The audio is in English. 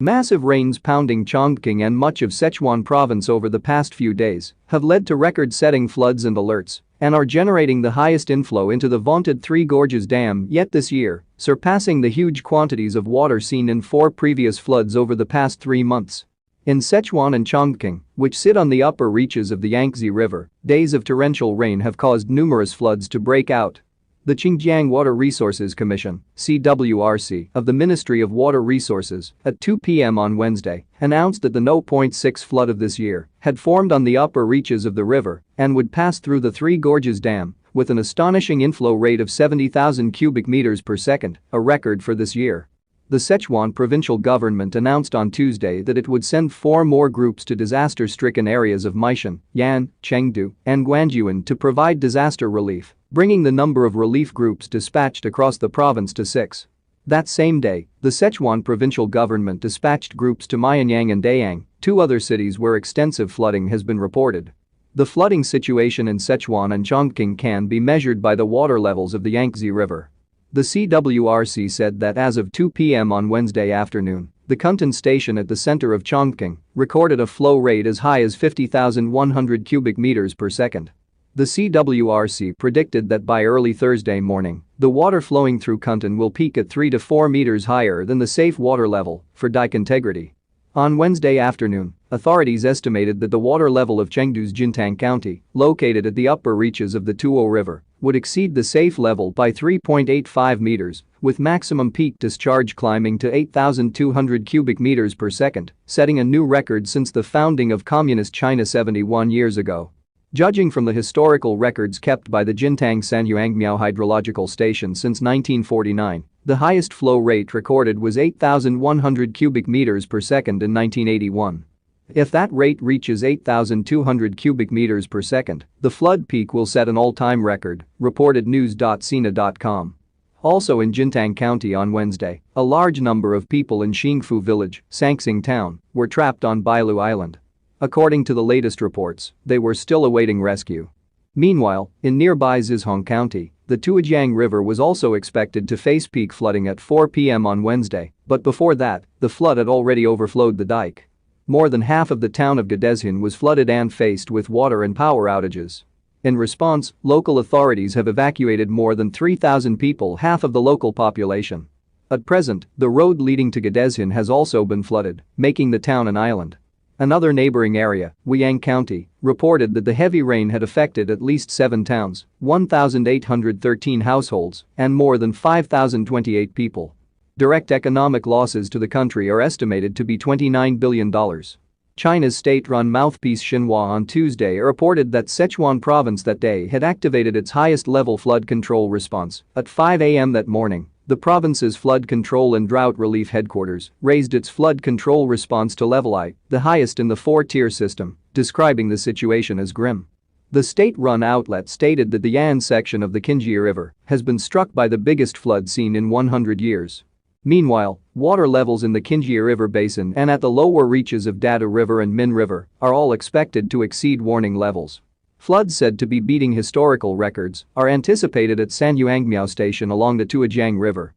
Massive rains pounding Chongqing and much of Sichuan province over the past few days have led to record-setting floods and alerts and are generating the highest inflow into the vaunted Three Gorges Dam yet this year, surpassing the huge quantities of water seen in 4 previous floods over the past 3 months. In Sichuan and Chongqing, which sit on the upper reaches of the Yangtze River, days of torrential rain have caused numerous floods to break out. The Xinjiang Water Resources Commission (CWRC) of the Ministry of Water Resources at 2 p.m. on Wednesday announced that the 0.6 flood of this year had formed on the upper reaches of the river and would pass through the Three Gorges Dam with an astonishing inflow rate of 70,000 cubic meters per second, a record for this year. The Sichuan provincial government announced on Tuesday that it would send 4 more groups to disaster-stricken areas of Meishan, Yan, Chengdu, and Guangzhou to provide disaster relief, bringing the number of relief groups dispatched across the province to 6. That same day, the Sichuan provincial government dispatched groups to Mianyang and Dayang, 2 other cities where extensive flooding has been reported. The flooding situation in Sichuan and Chongqing can be measured by the water levels of the Yangtze River. The CWRC said that as of 2 p.m. on Wednesday afternoon, the Kuntan station at the center of Chongqing recorded a flow rate as high as 50,100 cubic meters per second. The CWRC predicted that by early Thursday morning, the water flowing through Kuntan will peak at 3 to 4 meters higher than the safe water level for dike integrity. On Wednesday afternoon, authorities estimated that the water level of Chengdu's Jintang County, located at the upper reaches of the Tuo River, would exceed the safe level by 3.85 meters, with maximum peak discharge climbing to 8,200 cubic meters per second, setting a new record since the founding of Communist China 71 years ago. Judging from the historical records kept by the Jintang Sanyuangmiao Hydrological Station since 1949, the highest flow rate recorded was 8,100 cubic meters per second in 1981. If that rate reaches 8,200 cubic meters per second, the flood peak will set an all-time record, reported news.sina.com. Also in Jintang County on Wednesday, a large number of people in Xingfu Village, Sanxing Town, were trapped on Bailu Island. According to the latest reports, they were still awaiting rescue. Meanwhile, in nearby Zizhong County, the Tuojiang River was also expected to face peak flooding at 4 p.m. on Wednesday, but before that, the flood had already overflowed the dike. More than half of the town of Gorges was flooded and faced with water and power outages. In response, local authorities have evacuated more than 3,000 people, half of the local population. At present, the road leading to Gorges has also been flooded, making the town an island. Another neighboring area, Weiyang County, reported that the heavy rain had affected at least 7 towns, 1,813 households, and more than 5,028 people. Direct economic losses to the country are estimated to be $29 billion. China's state-run mouthpiece Xinhua on Tuesday reported that Sichuan province that day had activated its highest-level flood control response. At 5 a.m. that morning, the province's flood control and drought relief headquarters raised its flood control response to level I, the highest in the 4-tier system, describing the situation as grim. The state-run outlet stated that the Yan section of the Yangtze River has been struck by the biggest flood seen in 100 years. Meanwhile, water levels in the Yangtze River basin and at the lower reaches of Dada River and Min River are all expected to exceed warning levels. Floods said to be beating historical records are anticipated at Sanyuangmiao Station along the Tuojiang River,